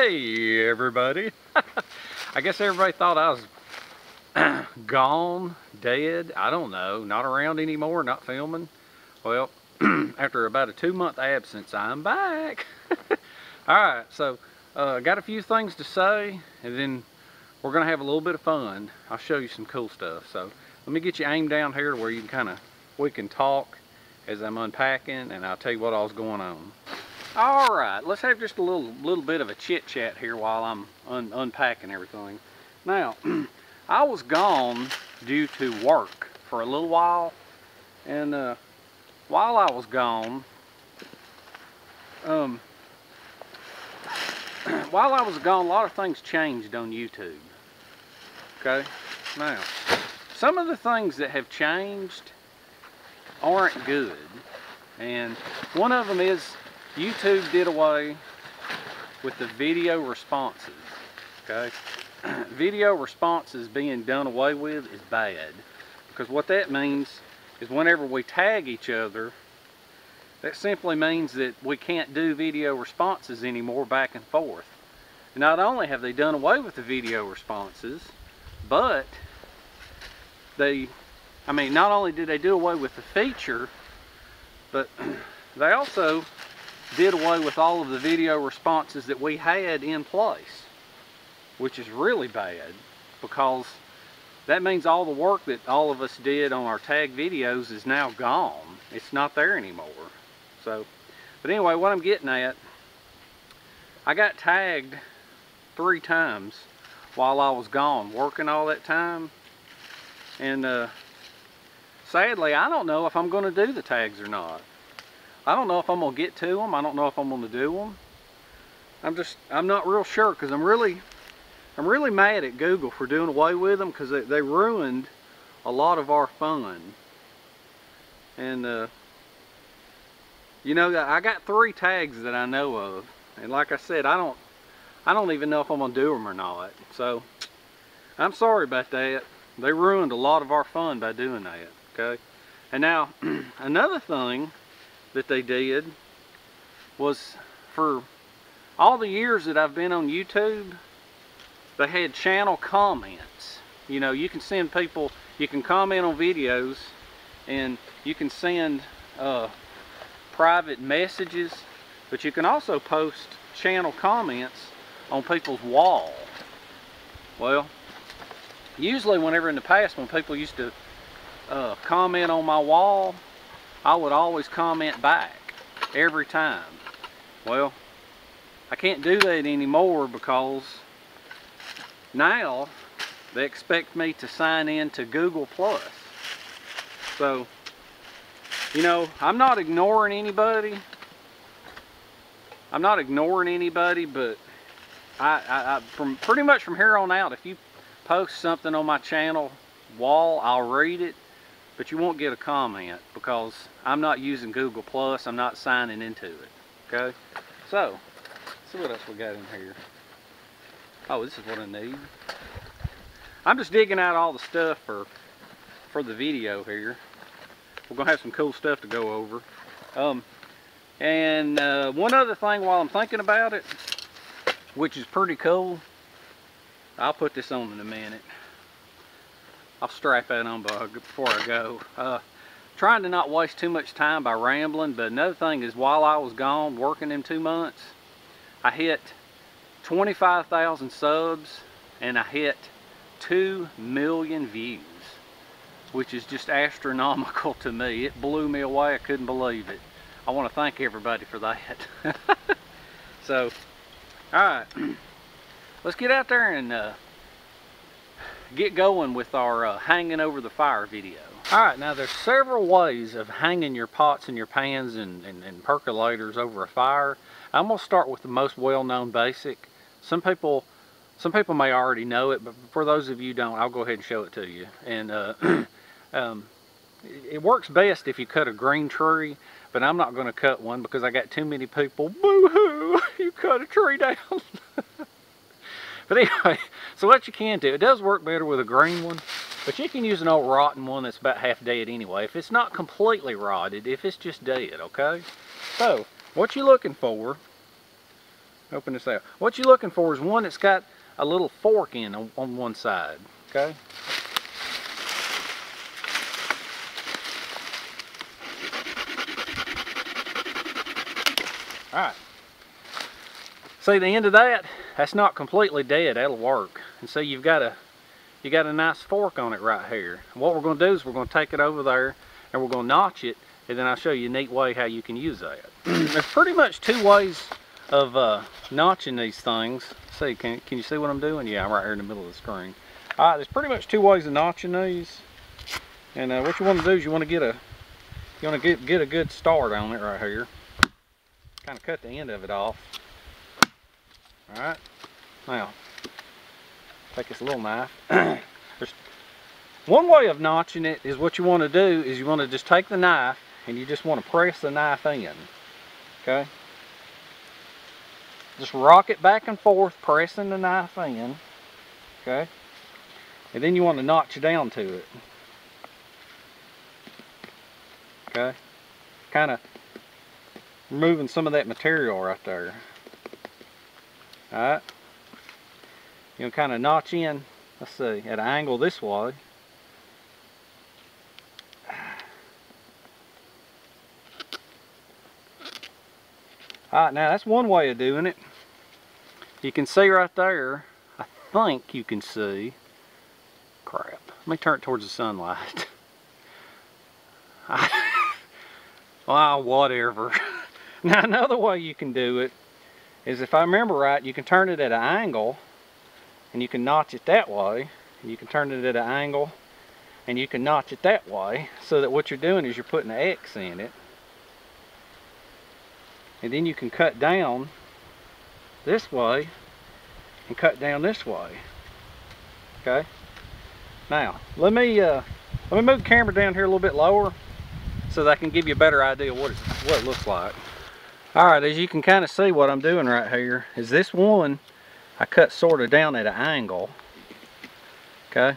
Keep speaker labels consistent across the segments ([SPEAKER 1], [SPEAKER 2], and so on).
[SPEAKER 1] Hey everybody. I guess everybody thought I was gone, dead, I don't know, not around anymore, not filming. Well, after about a 2-month absence, I'm back. Alright, so got a few things to say, and then we're gonna have a little bit of fun. I'll show you some cool stuff. So let me get you aimed down here where you can we can talk as I'm unpacking, and I'll tell you what all's going on. All right, let's have just a little bit of a chit chat here while I'm unpacking everything. Now, I was gone due to work for a little while, and while I was gone, a lot of things changed on YouTube. Okay, now some of the things that have changed aren't good, and one of them is YouTube did away with the video responses. Okay, video responses being done away with is bad, because what that means is whenever we tag each other, that simply means that we can't do video responses anymore back and forth. And not only have they done away with the video responses, but not only did they do away with the feature, but they also did away with all of the video responses that we had in place, which is really bad, because that means all the work that all of us did on our tag videos is now gone. It's not there anymore. So, but anyway, what I'm getting at, I got tagged 3 times while I was gone working all that time, and sadly I don't know if I'm going to do the tags or not. I don't know if I'm going to get to them. I don't know if I'm going to do them. I'm not real sure, because I'm really mad at Google for doing away with them, because they ruined a lot of our fun. And you know, I got 3 tags that I know of, and like I said, I don't even know if I'm going to do them or not. So I'm sorry about that. They ruined a lot of our fun by doing that. Okay, and now another thing that they did was, for all the years that I've been on YouTube, they had channel comments. You know, you can send people, you can comment on videos, and you can send private messages, but you can also post channel comments on people's wall. Well, usually whenever in the past when people used to comment on my wall, I would always comment back every time. Well, I can't do that anymore, because now they expect me to sign in to Google+. So, you know, I'm not ignoring anybody. But from pretty much from here on out, if you post something on my channel wall, I'll read it, but you won't get a comment, because I'm not using Google+. I'm not signing into it. Okay, so let's see what else we got in here. Oh, this is what I need. I'm just digging out all the stuff for the video here. We're gonna have some cool stuff to go over. And one other thing while I'm thinking about it, which is pretty cool, I'll put this on in a minute. I'll strap that on before I go. Trying to not waste too much time by rambling, but another thing is, while I was gone working them 2 months, I hit 25,000 subs, and I hit 2 million views, which is just astronomical to me. It blew me away. I couldn't believe it. I want to thank everybody for that. So, alright, let's get out there and get going with our hanging over the fire video. Alright, now there's several ways of hanging your pots and your pans and percolators over a fire. I'm going to start with the most well-known basic. Some people may already know it, but for those of you who don't, I'll go ahead and show it to you. And it works best if you cut a green tree, but I'm not going to cut one because I got too many people, boo-hoo, you cut a tree down. But anyway, so what you can do, it does work better with a green one, but you can use an old rotten one that's about half dead anyway, if it's not completely rotted, if it's just dead, okay? So, what you're looking for, open this out. What you're looking for is one that's got a little fork in on one side, okay? All right. See the end of that? That's not completely dead. That'll work. And see, you got a nice fork on it right here. And what we're going to do is we're going to take it over there and we're going to notch it, and then I'll show you a neat way how you can use that. There's pretty much two ways of notching these things. See, can you see what I'm doing? Yeah, I'm right here in the middle of the screen. All right, there's pretty much two ways of notching these. And what you want to do is you want to get a good start on it right here. Kind of cut the end of it off. All right, now take this little knife. There's one way of notching it is what you want to do is you want to just take the knife and you just want to press the knife in. Okay, just rock it back and forth, pressing the knife in. Okay, and then you want to notch down to it. Okay, kind of removing some of that material right there. Alright, you know, kind of notch in, let's see, at an angle this way. Alright, now that's one way of doing it. You can see right there, I think you can see, crap, let me turn it towards the sunlight. Well, whatever. Now another way you can do it is, if I remember right, you can turn it at an angle and you can notch it that way, and you can turn it at an angle and you can notch it that way, so that what you're doing is you're putting an X in it, and then you can cut down this way and cut down this way. Okay, now let me move the camera down here a little bit lower so that I can give you a better idea of what it looks like. Alright, as you can kind of see, what I'm doing right here is this one I cut sort of down at an angle. Okay,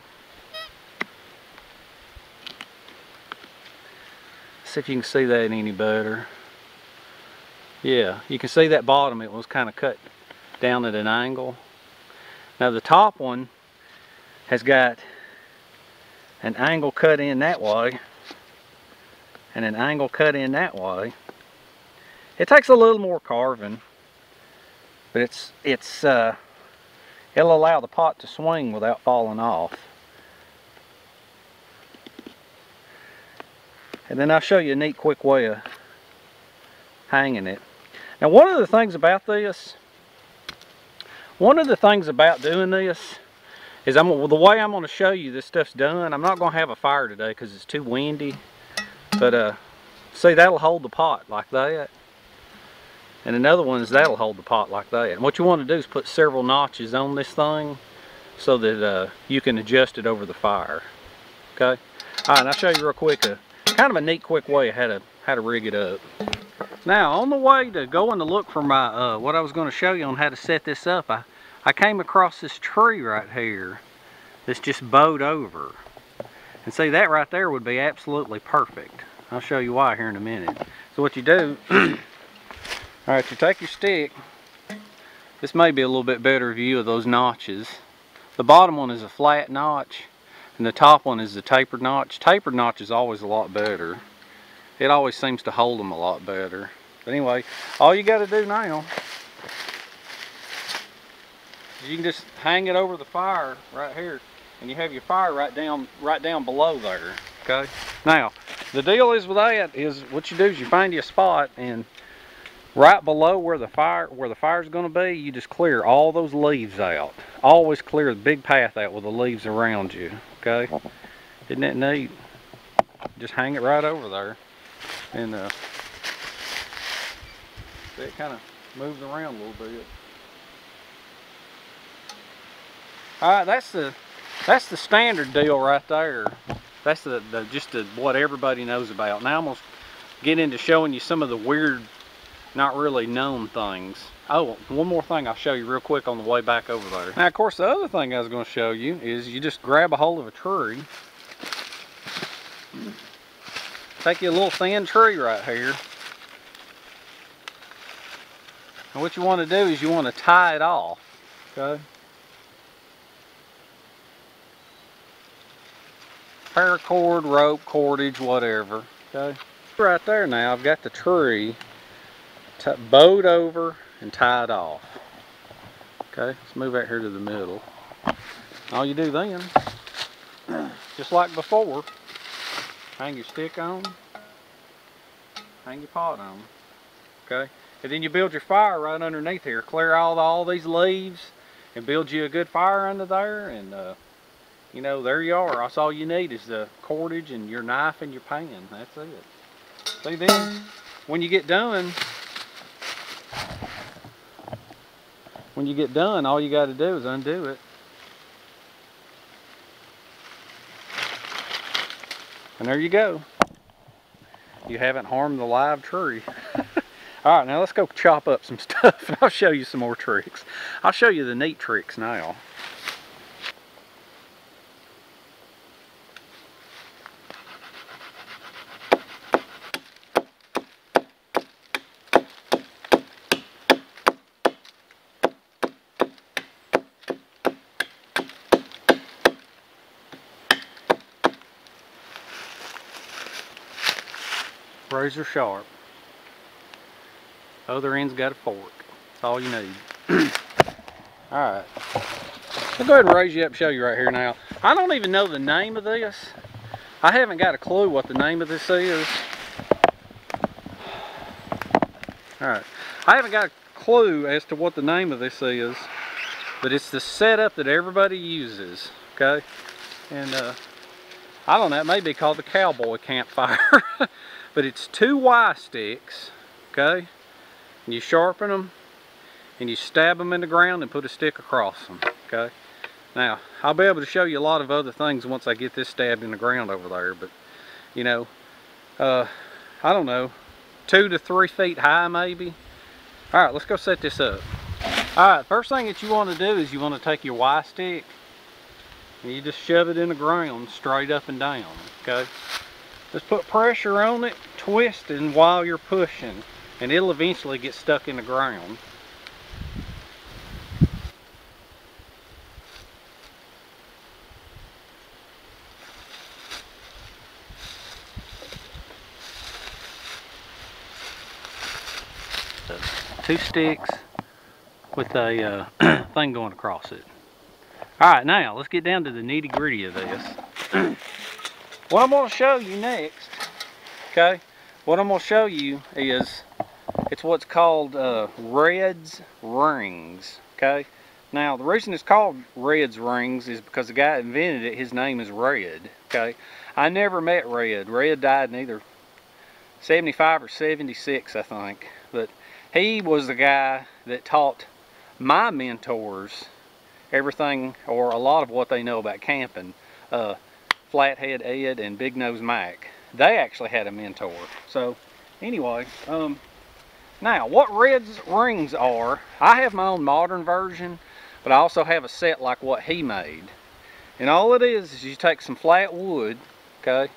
[SPEAKER 1] see if you can see that any better. Yeah, you can see that bottom, it was kind of cut down at an angle. Now the top one has got an angle cut in that way and an angle cut in that way. It takes a little more carving, but it'll allow the pot to swing without falling off. And then I'll show you a neat quick way of hanging it. Now one of the things about doing this is the way I'm going to show you this stuff's done. I'm not going to have a fire today because it's too windy, but see, that'll hold the pot like that. And another one is that'll hold the pot like that. And what you want to do is put several notches on this thing so that you can adjust it over the fire. Okay. All right, and I'll show you real quick kind of a neat quick way of how to rig it up. Now on the way to going to look for my what I was going to show you on how to set this up, I came across this tree right here that's just bowed over. And see, that right there would be absolutely perfect. I'll show you why here in a minute. So what you do, alright, you take your stick. This may be a little bit better view of those notches. The bottom one is a flat notch and the top one is the tapered notch. Tapered notch is always a lot better. It always seems to hold them a lot better. But anyway, all you got to do now is you can just hang it over the fire right here, and you have your fire right down below there. Okay. Now the deal is with that is what you do is you find you a spot, and right below where the fire's going to be, you just clear all those leaves out. Always clear the big path out with the leaves around you. Okay. Isn't that neat? Just hang it right over there, and it kind of moves around a little bit. All right, that's the standard deal right there. That's just what everybody knows about. Now I'm gonna get into showing you some of the weird, not really known things. Oh, one more thing I'll show you real quick on the way back over there. Now, of course, the other thing I was going to show you is you just grab a hold of a tree. Take you a little thin tree right here. And what you want to do is you want to tie it off, okay? Paracord, rope, cordage, whatever, okay? Right there now, I've got the tree bowed over and tied off. Okay, let's move out here to the middle. All you do then, just like before, hang your stick on, hang your pot on, okay? And then you build your fire right underneath here. Clear all these leaves and build you a good fire under there, and you know, there you are. That's all you need is the cordage and your knife and your pan. That's it. See, then when you get done, all you got to do is undo it. And there you go. You haven't harmed the live tree. All right, now let's go chop up some stuff and I'll show you some more tricks. I'll show you the neat tricks now. Razor sharp. Other end's got a fork. That's all you need. Alright. I'll go ahead and raise you up and show you right here now. I don't even know the name of this. I haven't got a clue what the name of this is. Alright. I haven't got a clue as to what the name of this is. But it's the setup that everybody uses. Okay? And I don't know, it may be called the cowboy campfire. But it's 2 Y sticks, okay? And you sharpen them, and you stab them in the ground and put a stick across them, okay? Now, I'll be able to show you a lot of other things once I get this stabbed in the ground over there, but, you know, I don't know, 2 to 3 feet high maybe. All right, let's go set this up. All right, first thing that you want to do is you want to take your Y stick, and you just shove it in the ground straight up and down, okay? Just put pressure on it, twisting while you're pushing, and it'll eventually get stuck in the ground. So, 2 sticks with a thing going across it. Alright, now let's get down to the nitty gritty of this. What I'm going to show you next, okay, what I'm going to show you is, it's what's called Red's rings, okay. Now, the reason it's called Red's rings is because the guy that invented it, his name is Red, okay. I never met Red. Red died in either 75 or 76, I think. But he was the guy that taught my mentors everything, or a lot of what they know about camping. Flathead Ed and Big Nose Mac. They actually had a mentor. So anyway, now what Red's rings are, I have my own modern version, but I also have a set like what he made. And all it is you take some flat wood, okay?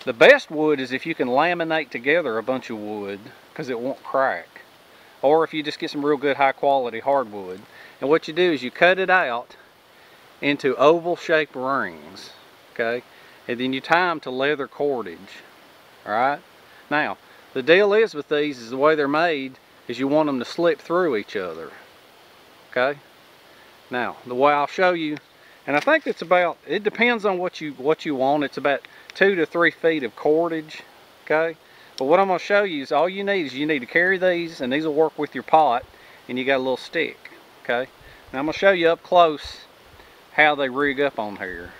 [SPEAKER 1] The best wood is if you can laminate together a bunch of wood, because it won't crack. Or if you just get some real good high quality hardwood. And what you do is you cut it out into oval shaped rings, okay, and then you tie them to leather cordage. Alright, now the deal is with these is the way they're made is you want them to slip through each other, okay. Now the way I'll show you, and I think it's about, it depends on what you want, it's about 2 to 3 feet of cordage, okay. But what I'm going to show you is all you need is you need to carry these, and these will work with your pot, and you got a little stick, okay. Now I'm going to show you up close how they rig up on here.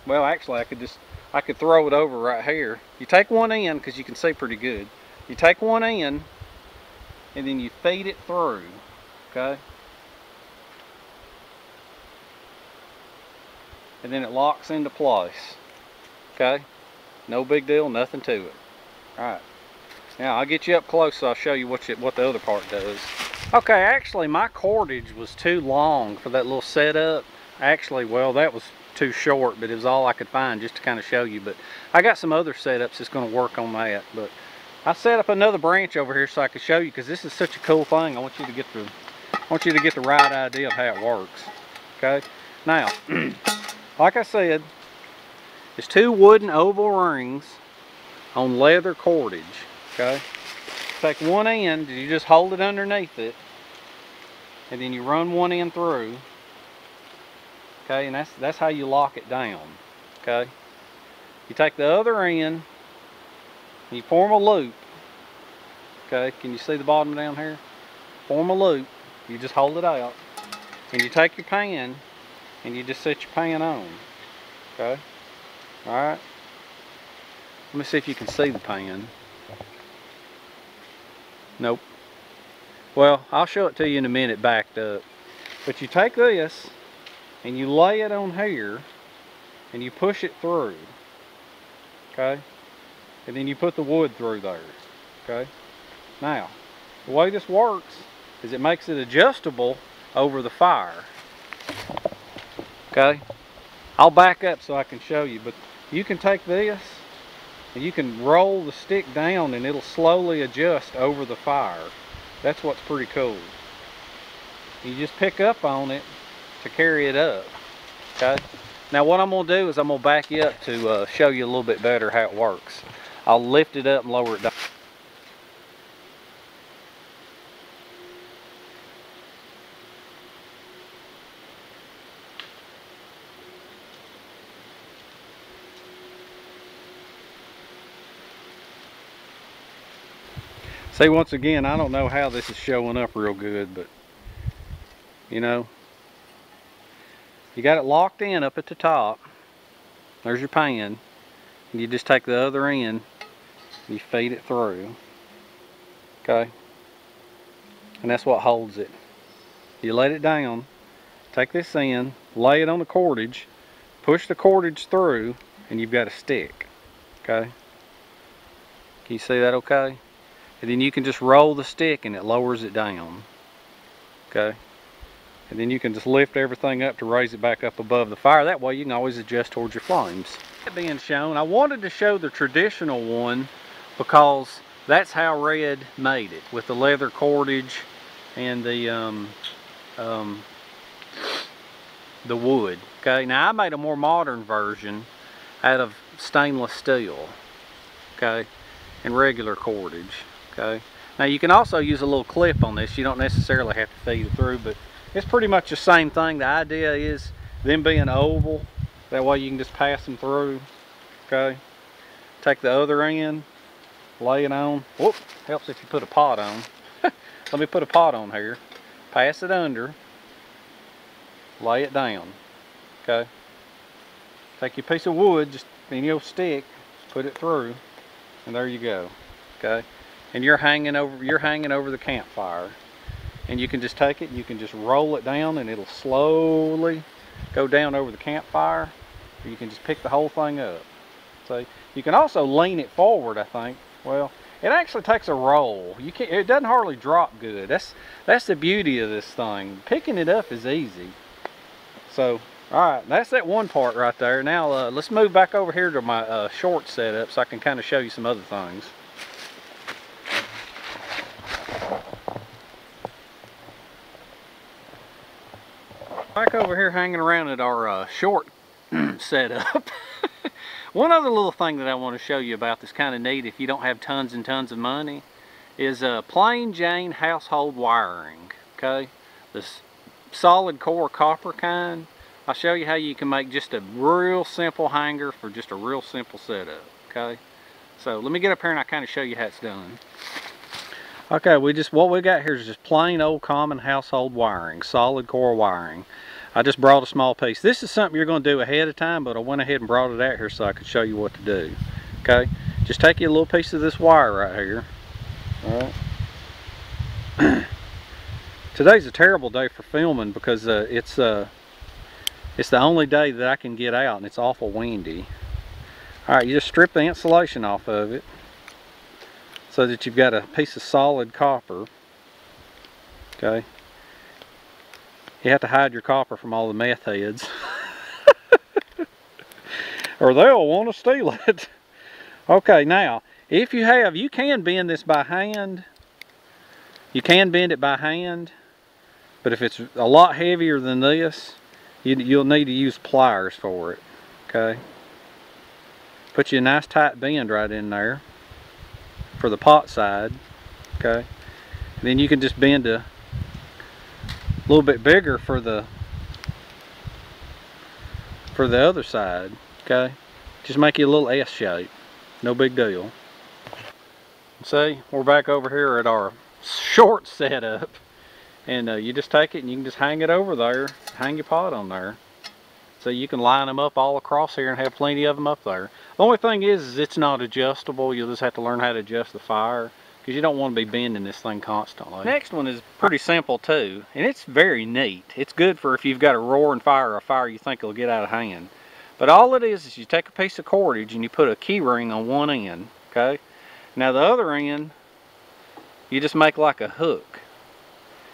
[SPEAKER 1] Well, actually I could throw it over right here. You take one end, because you can see pretty good. You take one end and then you feed it through, okay, and then it locks into place, okay. No big deal, nothing to it. Alright, now I'll get you up close so I'll show you what the other part does. Okay, actually my cordage was too long for that little setup. Actually, well, that was too short, but it was all I could find just to kind of show you. But I got some other setups that's going to work on that. But I set up another branch over here so I can show you, because this is such a cool thing. I want you to get the right idea of how it works. Okay. Now, like I said, it's 2 wooden oval rings on leather cordage. Okay. Take one end, you just hold it underneath it, and then you run one end through. Okay, and that's how you lock it down. Okay. You take the other end, and you form a loop. Okay, can you see the bottom down here? Form a loop. You just hold it out, and you take your pan, and you just set your pan on. Okay. All right. Let me see if you can see the pan. Nope. Well, I'll show it to you in a minute backed up. But you take this and you lay it on here and you push it through. Okay? And then you put the wood through there. Okay? Now, the way this works is it makes it adjustable over the fire. Okay? I'll back up so I can show you, but you can take this and you can roll the stick down and it'll slowly adjust over the fire. That's what's pretty cool. You just pick up on it to carry it up. Okay. Now what I'm going to do is I'm going to back you up to show you a little bit better how it works. I'll lift it up and lower it down. See, once again, I don't know how this is showing up real good, but you know, you got it locked in up at the top. There's your pan. And you just take the other end and you feed it through. Okay? And that's what holds it. You let it down, take this end, lay it on the cordage, push the cordage through, and you've got a stick. Okay? Can you see that okay? And then you can just roll the stick and it lowers it down. Okay? And then you can just lift everything up to raise it back up above the fire. That way you can always adjust towards your flames. That being shown, I wanted to show the traditional one because that's how Red made it, with the leather cordage and the wood. Okay? Now I made a more modern version out of stainless steel. Okay? And regular cordage. Okay. Now you can also use a little clip on this. You don't necessarily have to feed it through, but it's pretty much the same thing. The idea is them being oval, that way you can just pass them through. Okay. Take the other end, lay it on. Whoop, helps if you put a pot on. Let me put a pot on here. Pass it under, lay it down. Okay. Take your piece of wood, just in your stick, put it through, and there you go. Okay. And you're hanging over the campfire, and you can just take it and you can just roll it down and it'll slowly go down over the campfire, or you can just pick the whole thing up. So you can also lean it forward, I think. Well, it actually takes a roll. It doesn't hardly drop good. That's the beauty of this thing. Picking it up is easy. So alright, that's that one part right there. Now let's move back over here to my short setup so I can kind of show you some other things. Back over here hanging around at our short setup. One other little thing that I want to show you about that's kind of neat if you don't have tons and tons of money is plain Jane household wiring. Okay, this solid core copper kind. I'll show you how you can make just a real simple hanger for just a real simple setup. Okay, so let me get up here and I'll kind of show you how it's done. Okay, what we got here is just plain old common household wiring, solid core wiring. I just brought a small piece. This is something you're going to do ahead of time, but I went ahead and brought it out here so I could show you what to do. Okay, just take you a little piece of this wire right here. All right. Today's a terrible day for filming because it's the only day that I can get out and it's awful windy. All right, you just strip the insulation off of it so that you've got a piece of solid copper. Okay. You have to hide your copper from all the meth heads. or they'll want to steal it. Okay, now, If you have, you can bend this by hand. You can bend it by hand, but if it's a lot heavier than this, you'll need to use pliers for it, okay? Put you a nice tight bend right in there for the pot side, okay? And then you can just bend a little bit bigger for the other side, okay? Just make you a little S shape, no big deal. See, we're back over here at our short setup, and you just take it and you can just hang it over there, hang your pot on there. So you can line them up all across here and have plenty of them up there. The only thing is it's not adjustable. You'll just have to learn how to adjust the fire, because you don't want to be bending this thing constantly. Next one is pretty simple too, and it's very neat. It's good for if you've got a roaring fire or a fire you think will get out of hand. But all it is you take a piece of cordage and you put a key ring on one end, okay? Now the other end, you just make like a hook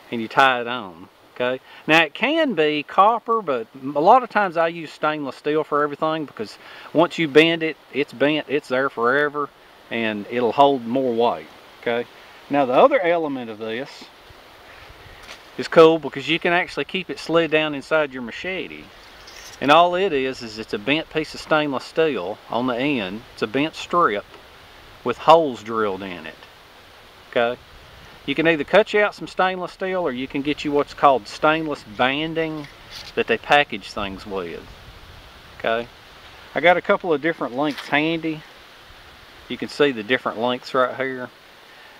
[SPEAKER 1] and you tie it on, okay? Now it can be copper, but a lot of times I use stainless steel for everything, because once you bend it, it's bent, it's there forever, and it'll hold more weight, okay? Now the other element of this is cool because you can actually keep it slid down inside your machete. And all it is it's a bent piece of stainless steel on the end. It's a bent strip with holes drilled in it, okay? You can either cut you out some stainless steel, or you can get you what's called stainless banding that they package things with, okay? I got a couple of different lengths handy. You can see the different lengths right here.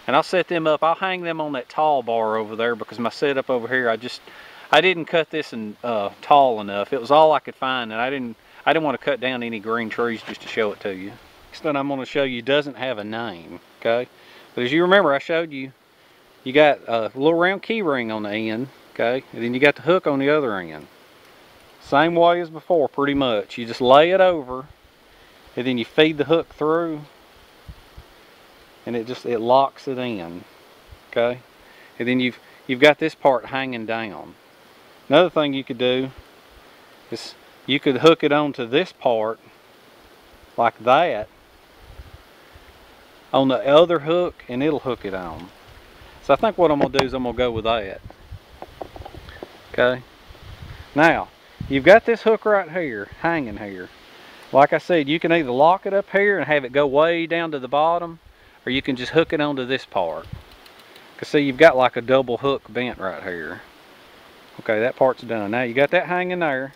[SPEAKER 1] And I'll set them up. I'll hang them on that tall bar over there, because my setup over here, I didn't cut this in tall enough. It was all I could find, and I didn't want to cut down any green trees just to show it to you. Next one I'm going to show you doesn't have a name, okay? But as you remember, I showed you, you got a little round key ring on the end, okay? And then you got the hook on the other end. Same way as before, pretty much. You just lay it over, and then you feed the hook through, and it locks it in, okay? And then you've got this part hanging down. Another thing you could do is you could hook it onto this part like that on the other hook, and it'll hook it on. So I think what I'm going to do is I'm going to go with that. Okay. Now, you've got this hook right here, hanging here. Like I said, you can either lock it up here and have it go way down to the bottom, or you can just hook it onto this part. Because see, you've got like a double hook bent right here. Okay, that part's done. Now you got that hanging there.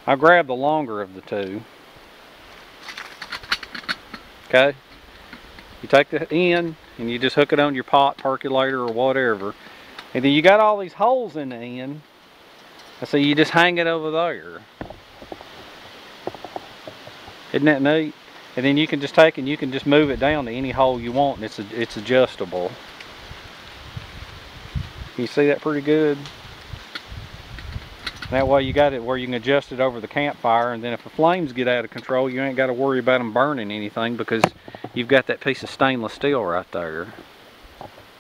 [SPEAKER 1] I'll grab the longer of the two. Okay. You take the end and you just hook it on your pot, percolator, or whatever. And then you got all these holes in the end. And so you just hang it over there. Isn't that neat? And then you can just take and you can just move it down to any hole you want, and it's adjustable. Can you see that pretty good? That way you got it where you can adjust it over the campfire, and then if the flames get out of control, you ain't got to worry about them burning anything, because you've got that piece of stainless steel right there.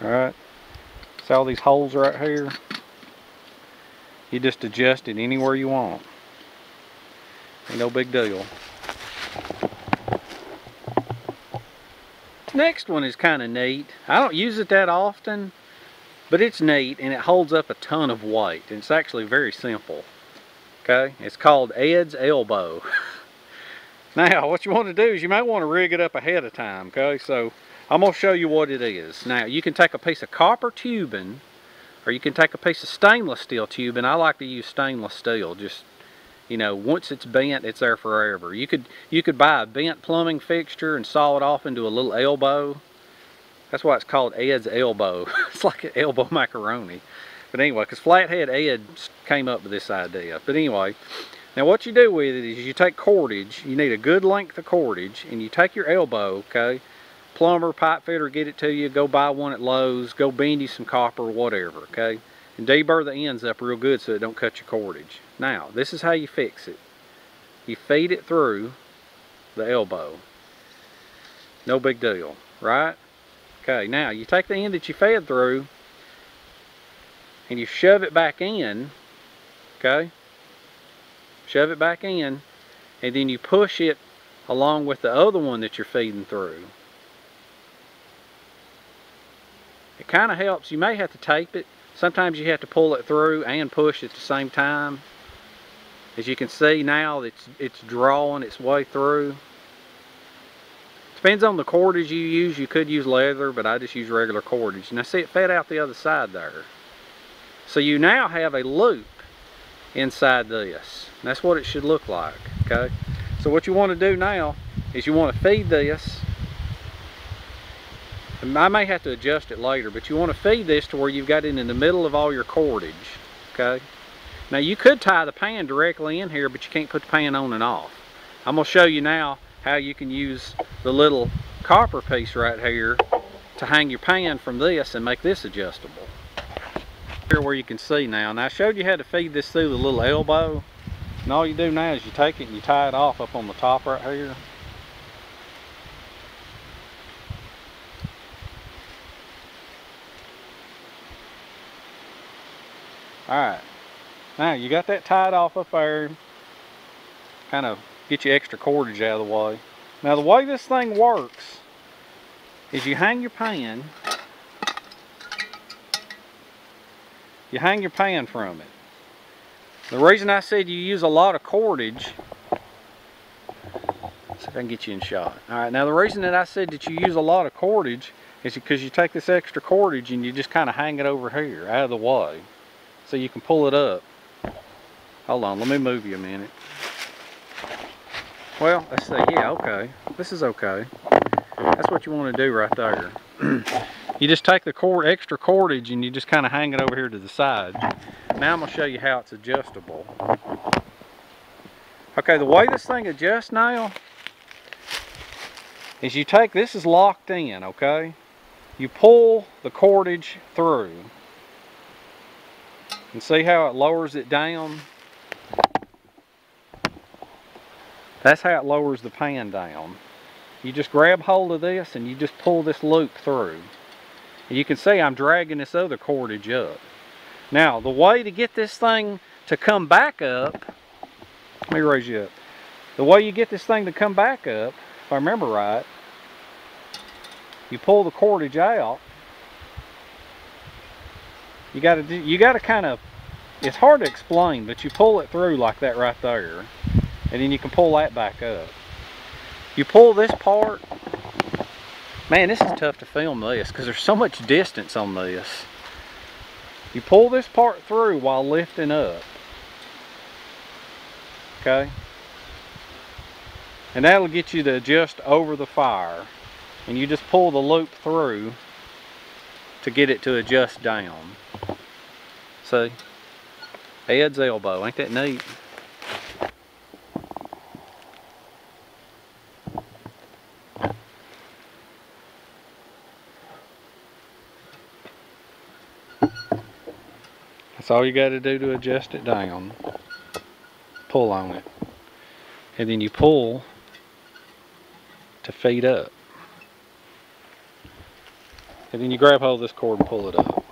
[SPEAKER 1] Alright, see all these holes right here? You just adjust it anywhere you want. Ain't no big deal. Next one is kind of neat. I don't use it that often, but it's neat, and it holds up a ton of weight, and it's actually very simple. Okay, it's called Ed's elbow. Now what you want to do is you might want to rig it up ahead of time. Okay, so I'm going to show you what it is. Now you can take a piece of copper tubing, or you can take a piece of stainless steel tubing. I like to use stainless steel. Just, you know, once it's bent, it's there forever. You could buy a bent plumbing fixture and saw it off into a little elbow. That's why it's called Ed's elbow. It's like an elbow macaroni. But anyway, because Flathead Ed came up with this idea. But anyway, now what you do with it is you take cordage. You need a good length of cordage, and you take your elbow, okay? Plumber, pipe fitter, get it to you. Go buy one at Lowe's. Go bend you some copper, whatever, okay? And deburr the ends up real good so it don't cut your cordage. Now, this is how you fix it. You feed it through the elbow. No big deal, right? Okay, now you take the end that you fed through and you shove it back in, okay? Shove it back in, and then you push it along with the other one that you're feeding through. It kind of helps. You may have to tape it. Sometimes you have to pull it through and push at the same time. As you can see now, it's drawing its way through. Depends on the cordage you use. You could use leather, but I just use regular cordage. Now see, it fed out the other side there. So you now have a loop inside this. And that's what it should look like, okay? So what you want to do now is you want to feed this. And I may have to adjust it later, but you want to feed this to where you've got it in the middle of all your cordage, okay? Now you could tie the pan directly in here, but you can't put the pan on and off. I'm going to show you now how you can use the little copper piece right here to hang your pan from this and make this adjustable. Here where you can see now. Now I showed you how to feed this through the little elbow. And all you do now is you take it and you tie it off up on the top right here. Alright. Now you got that tied off up there. Kind of get your extra cordage out of the way. Now the way this thing works is you hang your pan. You hang your pan from it. The reason I said you use a lot of cordage, let's see if I can get you in shot. Alright, now the reason that I said that you use a lot of cordage is because you take this extra cordage and you just kind of hang it over here, out of the way, so you can pull it up. Hold on, let me move you a minute. Well, let's see, yeah, okay. This is okay. That's what you want to do right there. You just take the extra cordage and you just kind of hang it over here to the side. Now I'm going to show you how it's adjustable. Okay, the way this thing adjusts now is you take, this is locked in, okay? You pull the cordage through. And see how it lowers it down? That's how it lowers the pan down. You just grab hold of this and you just pull this loop through. And you can see I'm dragging this other cordage up. Now, the way to get this thing to come back up, let me raise you up. The way you get this thing to come back up, if I remember right, you pull the cordage out. You gotta kind of, it's hard to explain, but you pull it through like that right there. And then you can pull that back up. You pull this part. Man, this is tough to film this because there's so much distance on this. You pull this part through while lifting up. Okay? And that'll get you to adjust over the fire. And you just pull the loop through to get it to adjust down. See? Ed's elbow. Ain't that neat? That's all you got to do to adjust it down. Pull on it. And then you pull to feed up. And then you grab hold of this cord and pull it up.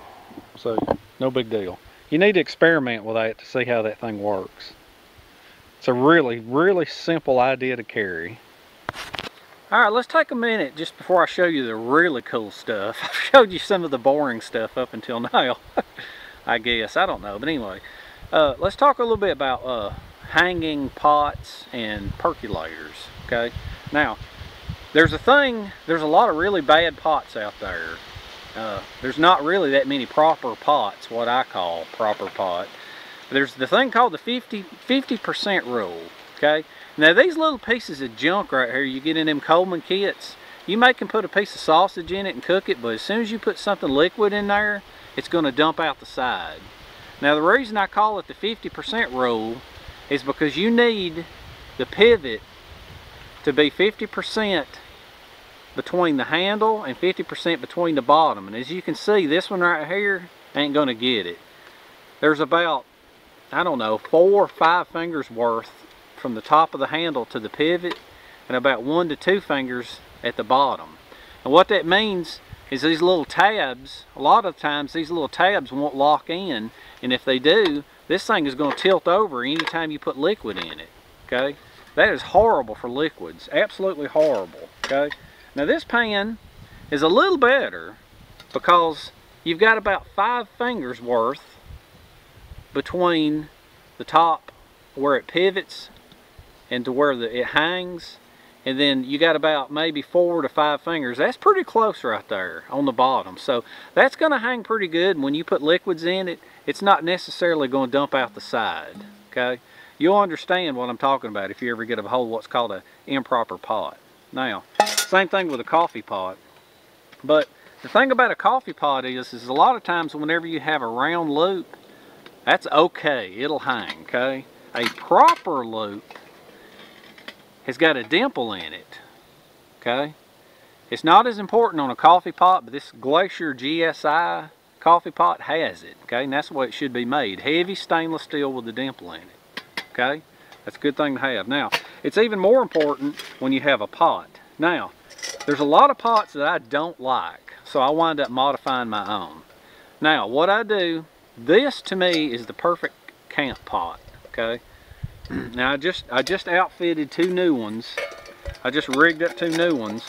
[SPEAKER 1] So, no big deal. You need to experiment with that to see how that thing works. It's a really, really simple idea to carry. Alright, let's take a minute just before I show you the really cool stuff. I've showed you some of the boring stuff up until now. I guess, I don't know, but anyway, let's talk a little bit about hanging pots and percolators, okay? Now, there's a lot of really bad pots out there. There's not really that many proper pots, what I call proper pot. There's the thing called the 50% rule, okay? Now these little pieces of junk right here you get in them Coleman kits, you can put a piece of sausage in it and cook it, but as soon as you put something liquid in there, it's going to dump out the side. Now the reason I call it the 50% rule is because you need the pivot to be 50% between the handle and 50% between the bottom. And as you can see, this one right here ain't going to get it. There's about, I don't know, 4 or 5 fingers worth from the top of the handle to the pivot, and about 1 to 2 fingers at the bottom. And what that means is these little tabs, a lot of times these little tabs won't lock in, and if they do, this thing is going to tilt over anytime you put liquid in it, okay? That is horrible for liquids, absolutely horrible, okay? Now this pan is a little better because you've got about 5 fingers worth between the top where it pivots and to where it hangs, and then you got about maybe 4 to 5 fingers. That's pretty close right there on the bottom. So that's going to hang pretty good, and when you put liquids in it, it's not necessarily going to dump out the side. Okay, you'll understand what I'm talking about if you ever get a hold of what's called an improper pot. Now, same thing with a coffee pot. But the thing about a coffee pot is a lot of times whenever you have a round loop, that's okay, it'll hang, okay? A proper loop has got a dimple in it, okay? It's not as important on a coffee pot, but this Glacier GSI coffee pot has it, okay? And that's the way it should be made. Heavy stainless steel with a dimple in it, okay? That's a good thing to have. Now, it's even more important when you have a pot. Now, there's a lot of pots that I don't like, so I wind up modifying my own. Now, what I do, this to me is the perfect camp pot, okay? Now I just outfitted 2 new ones. I just rigged up 2 new ones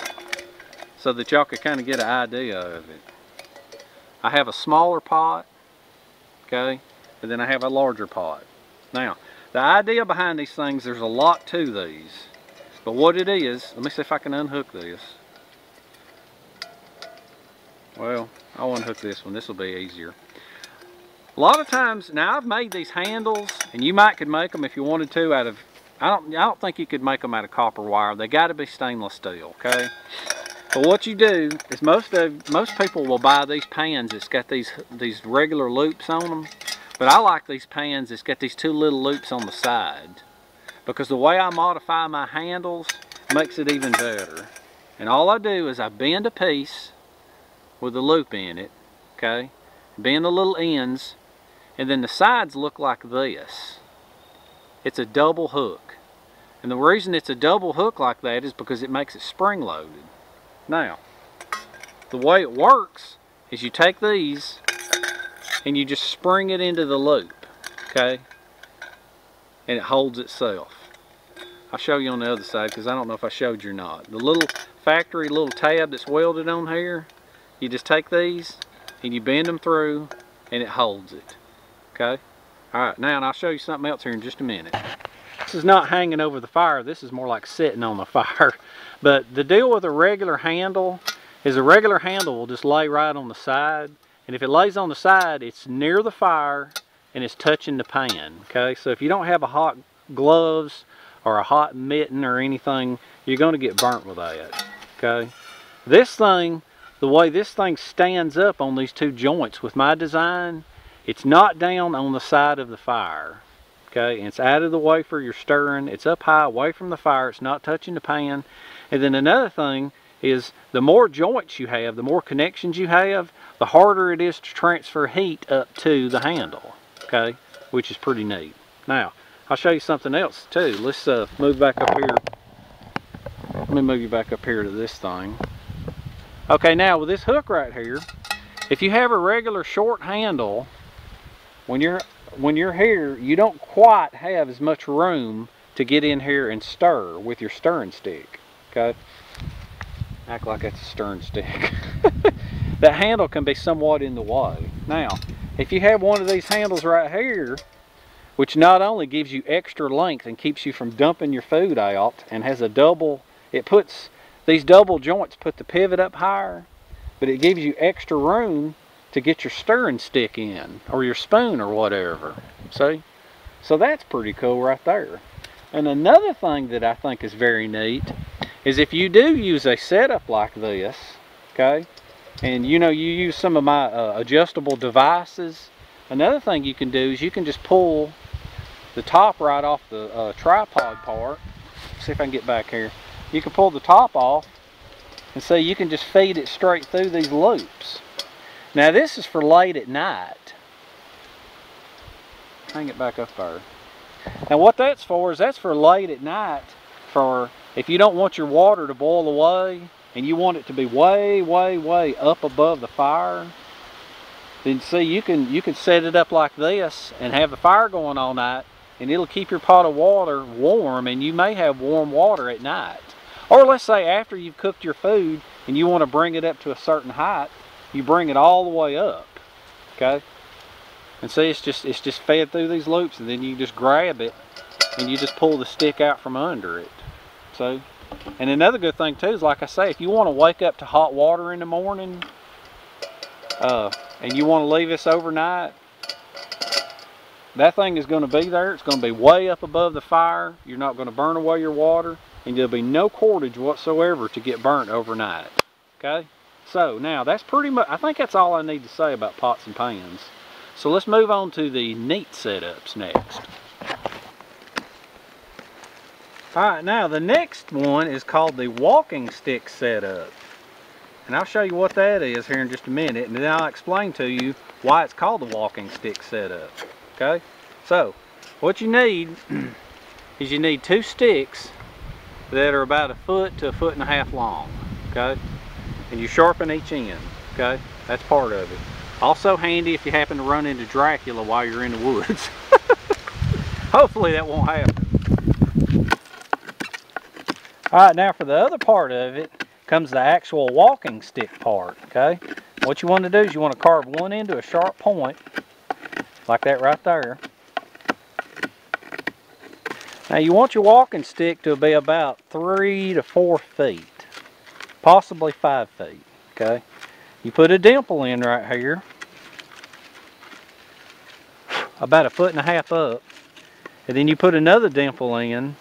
[SPEAKER 1] so that y'all could kind of get an idea of it. I have a smaller pot, okay, and then I have a larger pot. Now, the idea behind these things, there's a lot to these. But what it is, let me see if I can unhook this. Well, I'll unhook this one. This will be easier. A lot of times, now I've made these handles, and you might could make them if you wanted to out of, I don't think you could make them out of copper wire. They got to be stainless steel, okay? But what you do is most people will buy these pans that's got these regular loops on them. But I like these pans that's got these 2 little loops on the side, because the way I modify my handles makes it even better. And all I do is I bend a piece with a loop in it, okay? Bend the little ends, and then the sides look like this. It's a double hook. And the reason it's a double hook like that is because it makes it spring loaded. Now, the way it works is you take these and you just spring it into the loop, okay? And it holds itself. I'll show you on the other side because I don't know if I showed you or not. The little factory little tab that's welded on here, you just take these and you bend them through and it holds it, okay? Alright, now and I'll show you something else here in just a minute. This is not hanging over the fire, this is more like sitting on the fire. But the deal with a regular handle is a regular handle will just lay right on the side, and if it lays on the side, it's near the fire and it's touching the pan, okay? So if you don't have a hot gloves or a hot mitten or anything, you're going to get burnt with that, okay? This thing, the way this thing stands up on these 2 joints with my design, it's not down on the side of the fire, okay? And it's out of the way for your stirring. It's up high away from the fire. It's not touching the pan. And then another thing is the more joints you have, the more connections you have, the harder it is to transfer heat up to the handle, okay? Which is pretty neat. Now, I'll show you something else too. Let's move back up here. Let me move you back up here to this thing. Okay, now with this hook right here, if you have a regular short handle, when you're here, you don't quite have as much room to get in here and stir with your stirring stick, okay? Act like it's a stirring stick. That handle can be somewhat in the way. Now, if you have one of these handles right here, which not only gives you extra length and keeps you from dumping your food out, and has a double, these double joints put the pivot up higher, but it gives you extra room to get your stirring stick in, or your spoon or whatever, see? So that's pretty cool right there. And another thing that I think is very neat is if you do use a setup like this, okay, and you know you use some of my adjustable devices, another thing you can do is you can just pull the top right off the tripod part. See if I can get back here. You can pull the top off, and see you can just feed it straight through these loops. Now this is for late at night. Hang it back up there. Now what that's for is that's for late at night, for if you don't want your water to boil away and you want it to be way, way, way up above the fire, then see you can set it up like this and have the fire going all night, and it'll keep your pot of water warm, and you may have warm water at night. Or let's say after you've cooked your food and you want to bring it up to a certain height, you bring it all the way up, okay? And see, it's just fed through these loops, and then you just grab it and you just pull the stick out from under it. So, and another good thing too is, like I say, if you want to wake up to hot water in the morning, and you want to leave this overnight, that thing is going to be there. It's going to be way up above the fire. You're not going to burn away your water, and there'll be no cordage whatsoever to get burnt overnight. Okay? So now that's pretty much, I think that's all I need to say about pots and pans. So let's move on to the neat setups next. Alright, now the next one is called the walking stick setup. And I'll show you what that is here in just a minute, and then I'll explain to you why it's called the walking stick setup. Okay? So, what you need is you need 2 sticks that are about 1 foot to 1.5 feet long. Okay? And you sharpen each end. Okay? That's part of it. Also handy if you happen to run into Dracula while you're in the woods. Hopefully that won't happen. Alright, now for the other part of it comes the actual walking stick part, okay? What you want to do is you want to carve one end to a sharp point, like that right there. Now you want your walking stick to be about 3 to 4 feet, possibly 5 feet, okay? You put a dimple in right here, about 1.5 feet up, and then you put another dimple in.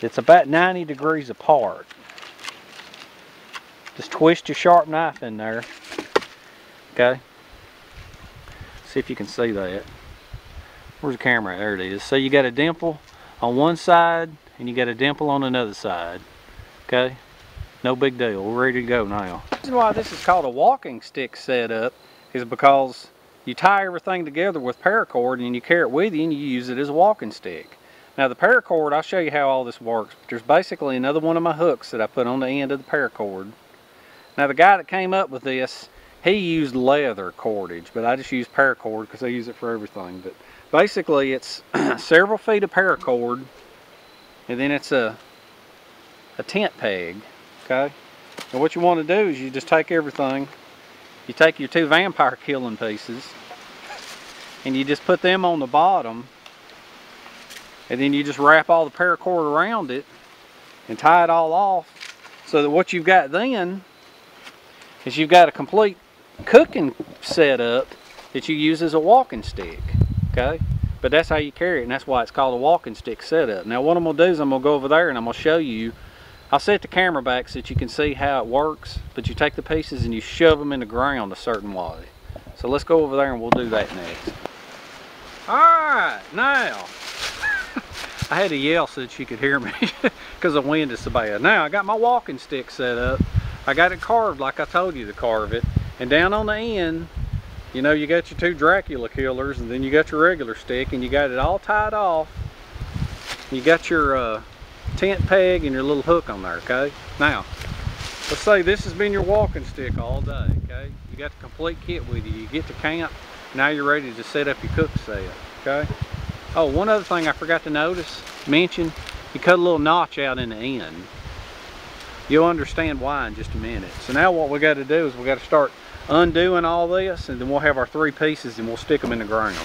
[SPEAKER 1] It's about 90 degrees apart. Just twist your sharp knife in there. Okay? See if you can see that. Where's the camera? There it is. So you got a dimple on one side and you got a dimple on another side. Okay? No big deal. We're ready to go now. The reason why this is called a walking stick setup is because you tie everything together with paracord and you carry it with you and you use it as a walking stick. Now the paracord, I'll show you how all this works. There's basically another one of my hooks that I put on the end of the paracord. Now the guy that came up with this, he used leather cordage, but I just use paracord because I use it for everything. But basically it's several feet of paracord, and then it's a tent peg, okay? And what you want to do is you just take everything, you take your 2 vampire killing pieces, and you just put them on the bottom, and then you just wrap all the paracord around it and tie it all off, so that what you've got then is you've got a complete cooking setup that you use as a walking stick, okay? But that's how you carry it, and that's why it's called a walking stick setup. Now what I'm going to do is I'm going to go over there and I'm going to show you. I'll set the camera back so that you can see how it works, but you take the pieces and you shove them in the ground a certain way. So let's go over there and we'll do that next. Alright, now I had to yell so that you could hear me because the wind is so bad. Now I got my walking stick set up. I got it carved like I told you to carve it. And down on the end, you know, you got your 2 Dracula killers, and then you got your regular stick, and you got it all tied off. You got your tent peg and your little hook on there, okay? Now, let's say this has been your walking stick all day, okay? You got the complete kit with you. You get to camp, now you're ready to set up your cook set, okay? Oh, one other thing I forgot to mention, you cut a little notch out in the end. You'll understand why in just a minute. So now what we got to do is we got to start undoing all this, and then we'll have our 3 pieces and we'll stick them in the ground.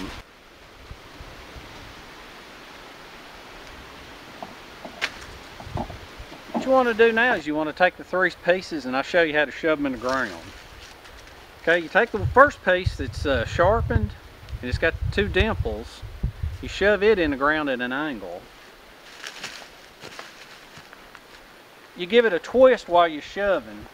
[SPEAKER 1] What you want to do now is you want to take the 3 pieces and I'll show you how to shove them in the ground. Okay, you take the first piece that's sharpened and it's got 2 dimples. You shove it in the ground at an angle. You give it a twist while you're shoving.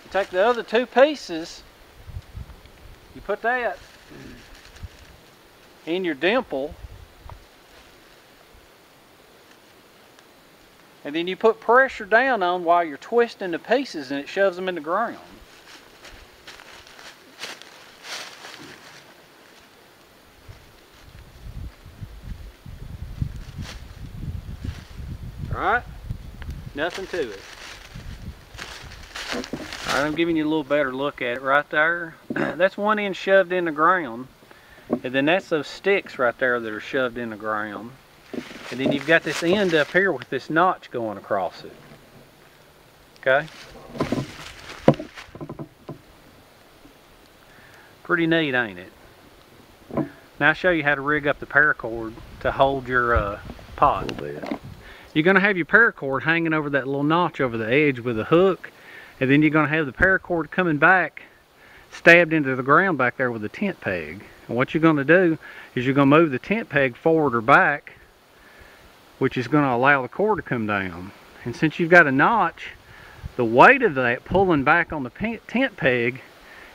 [SPEAKER 1] You take the other 2 pieces, you put that in your dimple, and then you put pressure down on while you're twisting the pieces and it shoves them in the ground. Alright, nothing to it. Alright, I'm giving you a little better look at it right there. That's one end shoved in the ground, and then that's those sticks right there that are shoved in the ground. And then you've got this end up here with this notch going across it. Okay? Pretty neat, ain't it? Now I'll show you how to rig up the paracord to hold your pot.
[SPEAKER 2] A little bit.
[SPEAKER 1] You're going to have your paracord hanging over that little notch over the edge with a hook, and then you're going to have the paracord coming back, stabbed into the ground back there with a tent peg. And what you're going to do is you're going to move the tent peg forward or back, which is going to allow the cord to come down. And since you've got a notch, the weight of that pulling back on the tent peg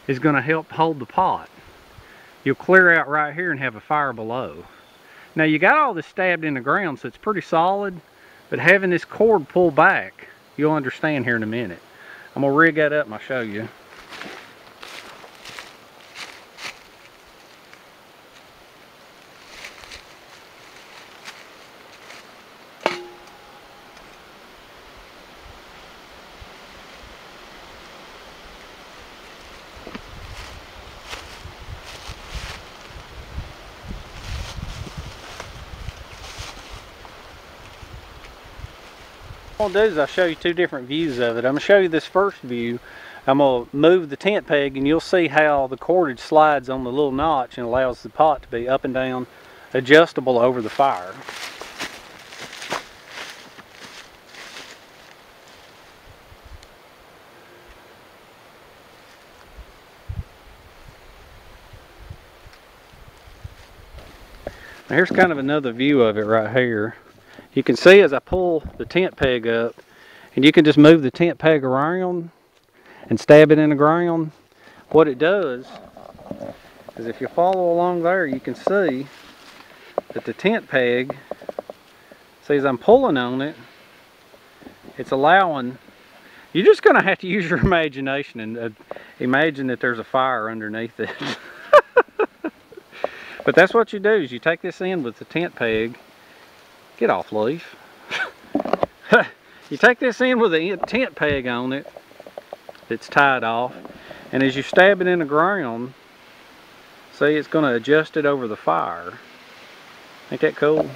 [SPEAKER 1] is going to help hold the pot. You'll clear out right here and have a fire below. Now you got all this stabbed in the ground, so it's pretty solid, but having this cord pull back, you'll understand here in a minute. I'm going to rig that up and I'll show you. What I'm going to do is I'll show you two different views of it. I'm going to show you this first view. I'm going to move the tent peg and you'll see how the cordage slides on the little notch and allows the pot to be up and down adjustable over the fire. Now here's kind of another view of it right here. You can see as I pull the tent peg up, and you can just move the tent peg around and stab it in the ground. What it does is if you follow along there, you can see that the tent peg, see as I'm pulling on it, it's allowing, you're just going to have to use your imagination and imagine that there's a fire underneath it. But that's what you do, is you take this in with the tent peg. Get off, Leaf. You take this in with a tent peg on it that's tied off, and as you stab it in the ground, see, it's going to adjust it over the fire. Ain't that cool?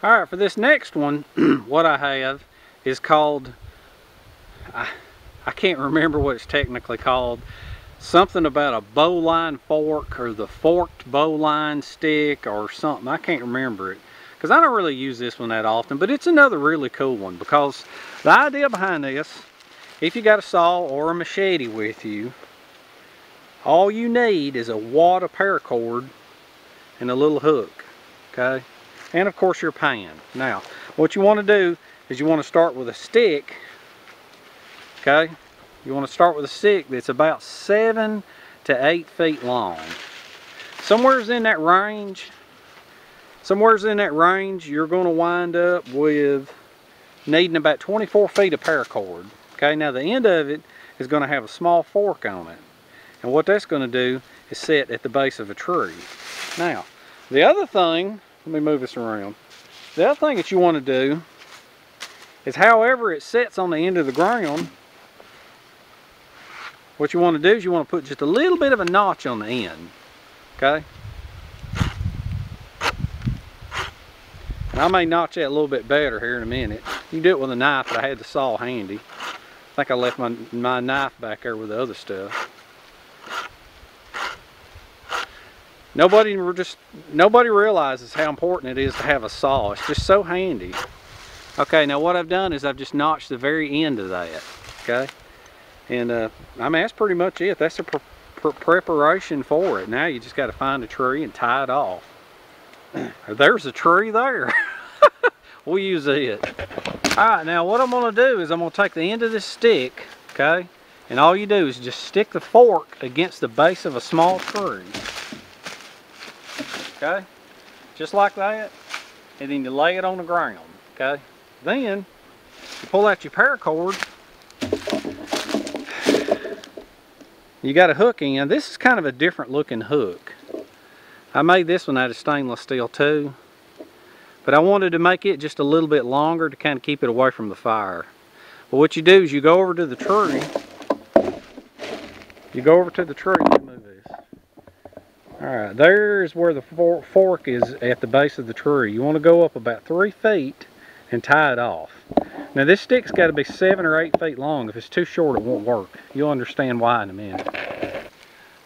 [SPEAKER 1] Alright, for this next one, what I have is called, I can't remember what it's technically called, something about a bowline fork or the forked bowline stick or something. I can't remember it because I don't really use this one that often, but it's another really cool one because the idea behind this, if you got a saw or a machete with you, all you need is a wad of paracord and a little hook, okay? And of course your pan. Now, what you want to do is you want to start with a stick, okay? You want to start with a stick that's about 7 to 8 feet long. Somewhere's in that range, you're going to wind up with needing about 24 feet of paracord. Okay, now the end of it is going to have a small fork on it. And what that's going to do is sit at the base of a tree. Now, the other thing, let me move this around. The other thing that you want to do is however it sits on the end of the ground, what you want to do is you want to put just a little bit of a notch on the end. Okay? And I may notch that a little bit better here in a minute. You can do it with a knife, but I had the saw handy. I think I left my knife back there with the other stuff. Nobody realizes how important it is to have a saw. It's just so handy. Okay, now what I've done is I've just notched the very end of that. Okay, and I mean that's pretty much it. That's the preparation for it. Now you just got to find a tree and tie it off. There's a tree there. We'll use it. All right, now what I'm going to do is I'm going to take the end of this stick, okay, and all you do is just stick the fork against the base of a small tree. Okay, just like that, and then you lay it on the ground. Okay, then you pull out your paracord. You got a hook in. This is kind of a different looking hook. I made this one out of stainless steel too, But I wanted to make it just a little bit longer to kind of keep it away from the fire. But what you do is you go over to the tree. You go over to the tree. Let me move this. Alright, there's where the fork is at the base of the tree. You want to go up about 3 feet and tie it off. Now this stick's got to be 7 or 8 feet long. If it's too short, it won't work. You'll understand why in a minute.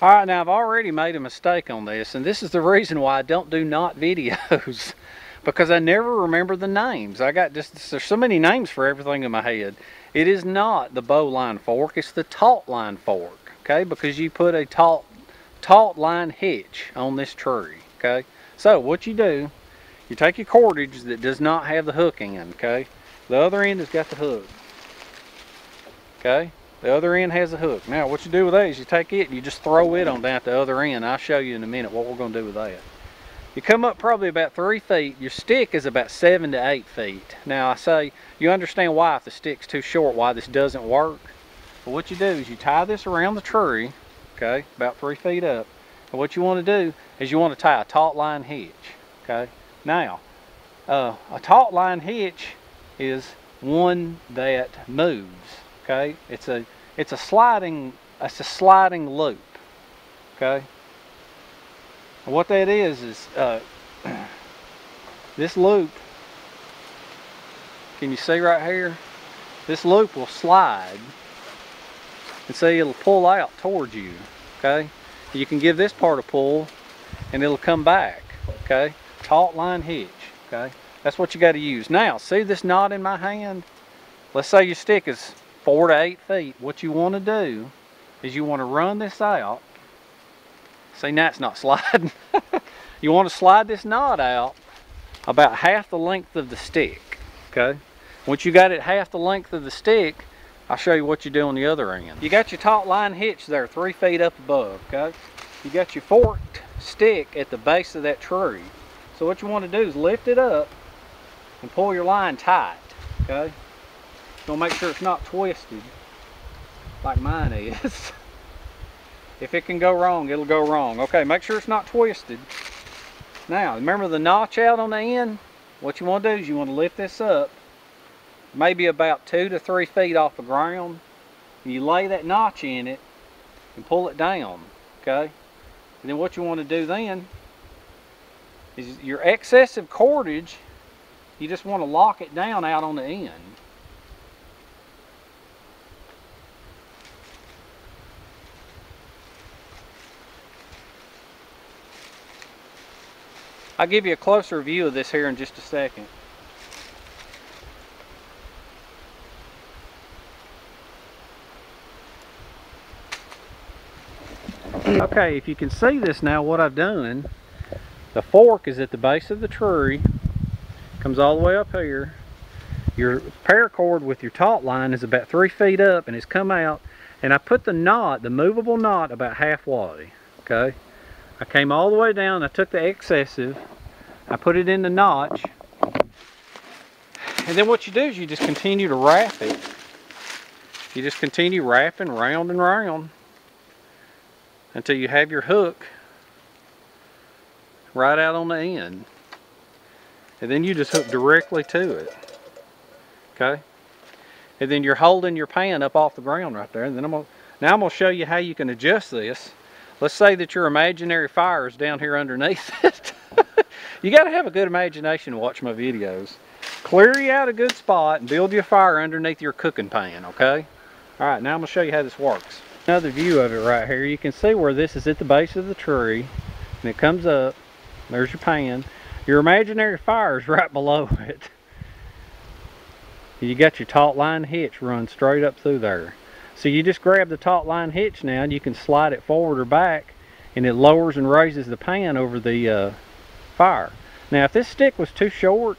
[SPEAKER 1] Alright, now I've already made a mistake on this, and this is the reason why I don't do knot videos. Because I never remember the names. There's so many names for everything in my head. It is not the bow line fork, it's the taut line fork, okay? Because you put a taut line hitch on this tree, okay? So what you do, you take your cordage that does not have the hook end, okay? The other end has got the hook, okay? The other end has a hook. Now what you do with that is you take it and you just throw it on down at the other end. I'll show you in a minute what we're going to do with that. You come up probably about 3 feet. Your stick is about 7 to 8 feet. Now I say, you understand why if the stick's too short, why this doesn't work. But what you do is you tie this around the tree, okay, about 3 feet up. And what you want to do is you want to tie a taut line hitch, okay. Now, a taut line hitch is one that moves, okay. It's a sliding loop, okay. And what that is this loop. Can you see right here? This loop will slide, and see it'll pull out towards you, okay. You can give this part a pull, and it'll come back, okay. Taut line hitch, okay. That's what you got to use. Now, see this knot in my hand? Let's say your stick is 4 to 8 feet. What you want to do is you want to run this out. See, now it's not sliding. You want to slide this knot out about half the length of the stick, okay? Once you got it half the length of the stick, I'll show you what you do on the other end. You got your taut line hitch there 3 feet up above, okay? You got your forked stick at the base of that tree. So what you want to do is lift it up and pull your line tight, okay? You want to make sure it's not twisted like mine is. If it can go wrong, it'll go wrong. Okay, make sure it's not twisted. Now, remember the notch out on the end? What you want to do is you want to lift this up, maybe about 2 to 3 feet off the ground. And you lay that notch in it and pull it down, okay? And then what you want to do then is your excessive cordage, you just want to lock it down out on the end. I'll give you a closer view of this here in just a second. Okay, if you can see this now, what I've done, the fork is at the base of the tree, comes all the way up here. Your paracord with your taut line is about 3 feet up and it's come out, and I put the knot, the movable knot, about halfway, okay? I came all the way down, I took the excessive, I put it in the notch, and then what you do is you just continue to wrap it. You just continue wrapping round and round until you have your hook right out on the end. And then you just hook directly to it, okay? And then you're holding your pan up off the ground right there. And then I'm gonna show you how you can adjust this. Let's say that your imaginary fire is down here underneath it. You got to have a good imagination to watch my videos. Clear you out a good spot and build you a fire underneath your cooking pan, okay? All right, now I'm going to show you how this works. Another view of it right here. You can see where this is at the base of the tree, and it comes up. There's your pan. Your imaginary fire is right below it. You got your taut line hitch run straight up through there. So you just grab the taut line hitch now, and you can slide it forward or back, and it lowers and raises the pan over the fire. Now if this stick was too short,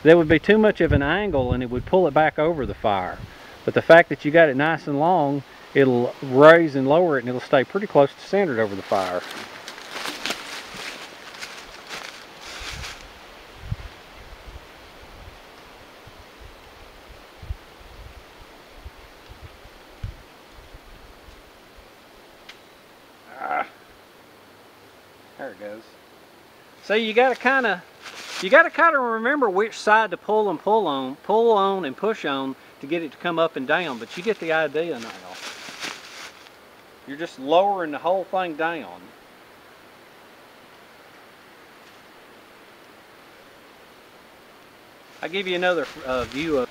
[SPEAKER 1] there would be too much of an angle and it would pull it back over the fire. But the fact that you got it nice and long, it'll raise and lower it and it'll stay pretty close to centered over the fire. There it goes. So you got to kind of You got to kind of remember which side to pull on and push on to get it to come up and down, but you get the idea now. You're just lowering the whole thing down. I'll give you another view of.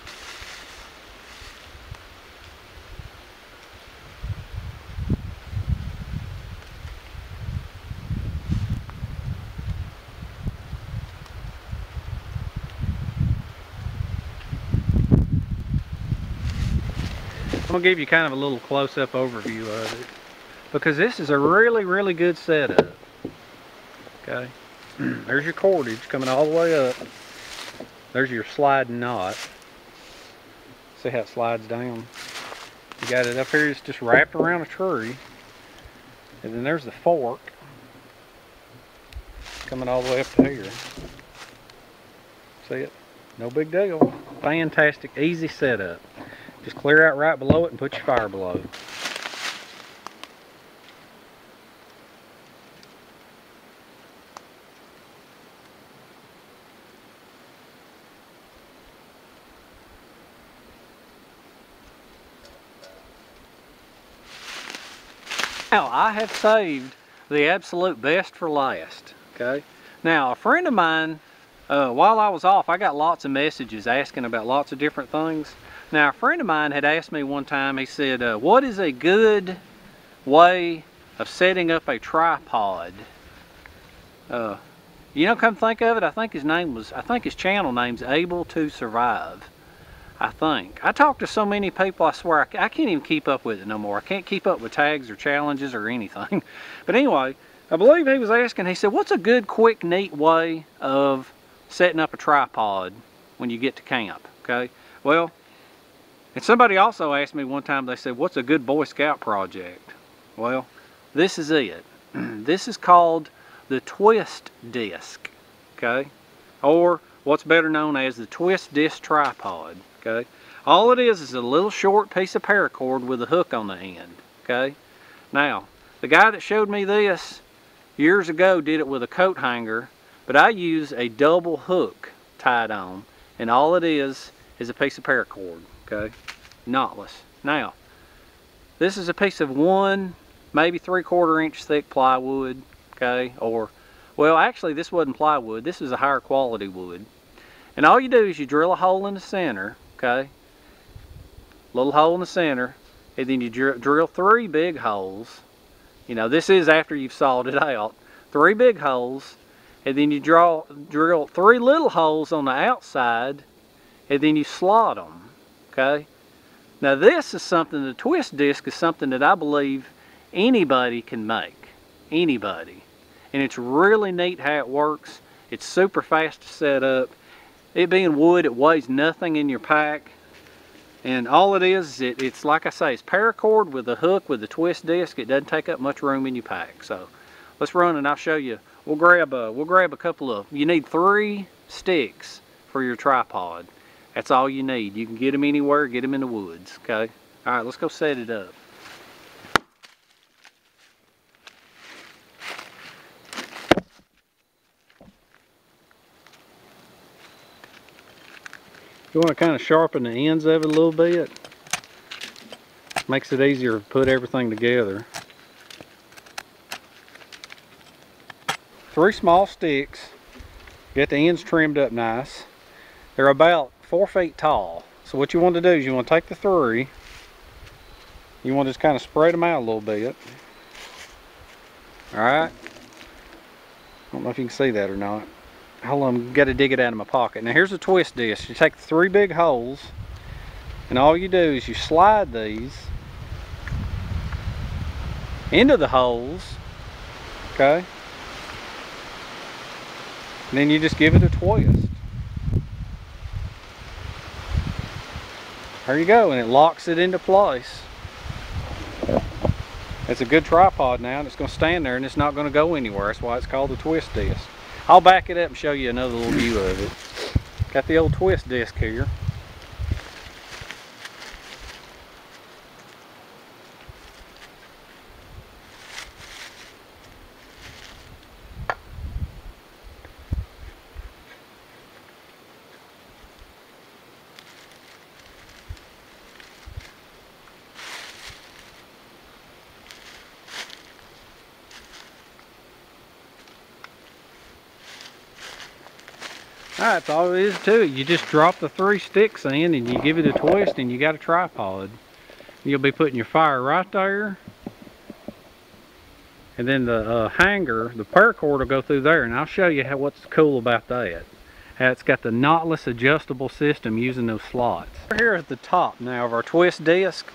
[SPEAKER 1] I'm going to give you kind of a little close-up overview of it, because this is a really, really good setup. Okay, there's your cordage coming all the way up. There's your sliding knot. See how it slides down? You got it up here, it's just wrapped around a tree. And then there's the fork coming all the way up to here. See it? No big deal. Fantastic, easy setup. Just clear out right below it and put your fire below. Now, I have saved the absolute best for last, okay? Now, a friend of mine, while I was off, I got lots of messages asking about lots of different things. Now, a friend of mine had asked me one time, he said, what is a good way of setting up a tripod? You know, come think of it, I think his channel name's Able to Survive. I think. I talk to so many people, I swear, I can't even keep up with it no more. I can't keep up with tags or challenges or anything. But anyway, I believe he was asking, he said, what's a good, quick, neat way of setting up a tripod when you get to camp? Okay, well, and somebody also asked me one time, they said, what's a good Boy Scout project? Well, this is it. This is called the twist disc, okay? Or what's better known as the twist disc tripod, okay? All it is a little short piece of paracord with a hook on the end, okay? Now, the guy that showed me this years ago did it with a coat hanger, but I use a double hook tied on, and all it is a piece of paracord, okay? Knotless. Now, this is a piece of 1, maybe 3/4 inch thick plywood, okay? Or, well, actually this wasn't plywood, this is a higher quality wood. And all you do is you drill a hole in the center, okay? Little hole in the center, and then you drill 3 big holes. You know, this is after you've sawed it out. 3 big holes, and then you drill 3 little holes on the outside, and then you slot them, okay? Now this is something, the twist disc is something that I believe anybody can make. Anybody. And it's really neat how it works. It's super fast to set up. It being wood, it weighs nothing in your pack. And all it is, it's like I say, it's paracord with a hook with a twist disc. It doesn't take up much room in your pack. So let's run and I'll show you. We'll grab a couple of, you need 3 sticks for your tripod. That's all you need. You can get them anywhere, get them in the woods, okay? All right, let's go set it up. You want to kind of sharpen the ends of it a little bit. Makes it easier to put everything together. 3 small sticks. Get the ends trimmed up nice. They're about 4 feet tall. So what you want to do is you want to take the 3. You want to just kind of spread them out a little bit. Alright. I don't know if you can see that or not. Hold on, I've got to dig it out of my pocket. Now here's a twist disc. You take the 3 big holes, and all you do is you slide these into the holes, okay? And then you just give it a twist. There you go, and it locks it into place. It's a good tripod now, and it's going to stand there and it's not going to go anywhere. That's why it's called the twist disc. I'll back it up and show you another little view of it. Got the old twist disc here. Alright, that's all it is to it. You just drop the 3 sticks in and you give it a twist and you got a tripod. You'll be putting your fire right there. And then the hanger, the paracord will go through there, and I'll show you what's cool about that. How it's got the knotless adjustable system using those slots. We're here at the top now of our twist disc.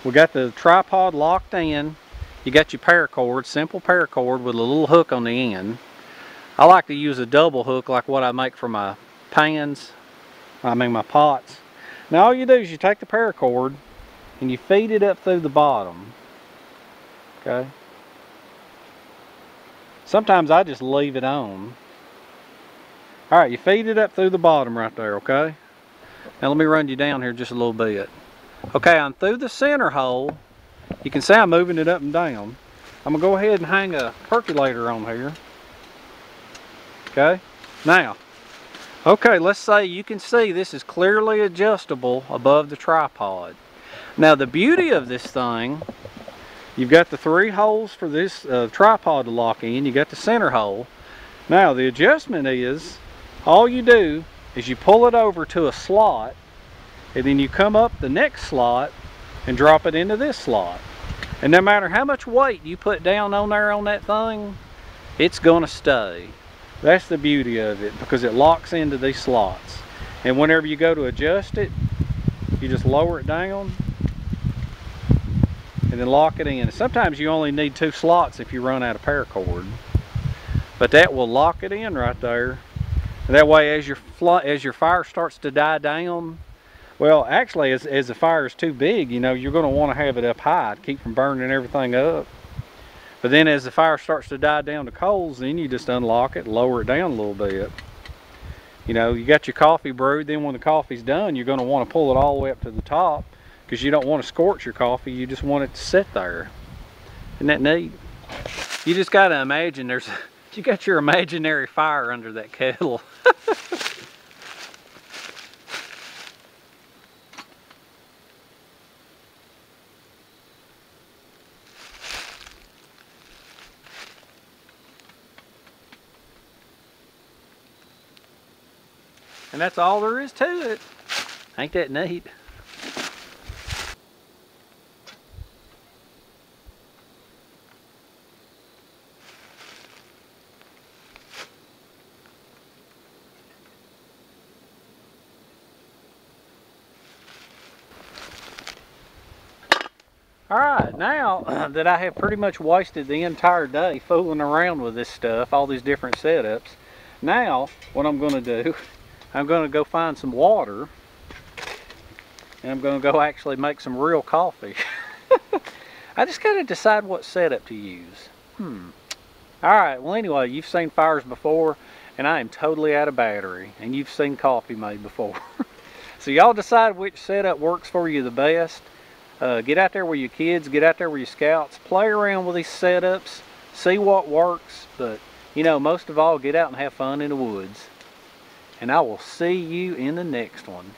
[SPEAKER 1] We got the tripod locked in. You got your paracord, simple paracord with a little hook on the end. I like to use a double hook like what I make for my pans, my pots. Now all you do is you take the paracord and you feed it up through the bottom. Okay. Sometimes I just leave it on. Alright, you feed it up through the bottom right there, okay? Now let me run you down here just a little bit. Okay, I'm through the center hole. You can see I'm moving it up and down. I'm going to go ahead and hang a percolator on here. Okay, now, okay, let's say you can see this is clearly adjustable above the tripod. Now the beauty of this thing, you've got the 3 holes for this tripod to lock in. You got the center hole. Now the adjustment is, all you do is you pull it over to a slot, and then you come up the next slot and drop it into this slot. And no matter how much weight you put down on there on that thing, it's going to stay. That's the beauty of it, because it locks into these slots. And whenever you go to adjust it, you just lower it down and then lock it in. Sometimes you only need 2 slots if you run out of paracord. But that will lock it in right there. And that way as your fire starts to die down, well actually as the fire is too big, you know, you're going to want to have it up high to keep from burning everything up. But then as the fire starts to die down to coals, then you just unlock it, lower it down a little bit. You know, you got your coffee brewed, then when the coffee's done, you're going to want to pull it all the way up to the top, because you don't want to scorch your coffee, you just want it to sit there. Isn't that neat? You just got to imagine you got your imaginary fire under that kettle. And that's all there is to it. Ain't that neat? Alright, now that I have pretty much wasted the entire day fooling around with this stuff, all these different setups, now what I'm going to do, I'm going to go find some water, and I'm going to go actually make some real coffee. I just got to decide what setup to use. Alright, well anyway, you've seen fires before, and I am totally out of battery, and you've seen coffee made before. So y'all decide which setup works for you the best. Get out there with your kids, get out there with your scouts, play around with these setups, see what works, but you know, most of all, get out and have fun in the woods. And I will see you in the next one.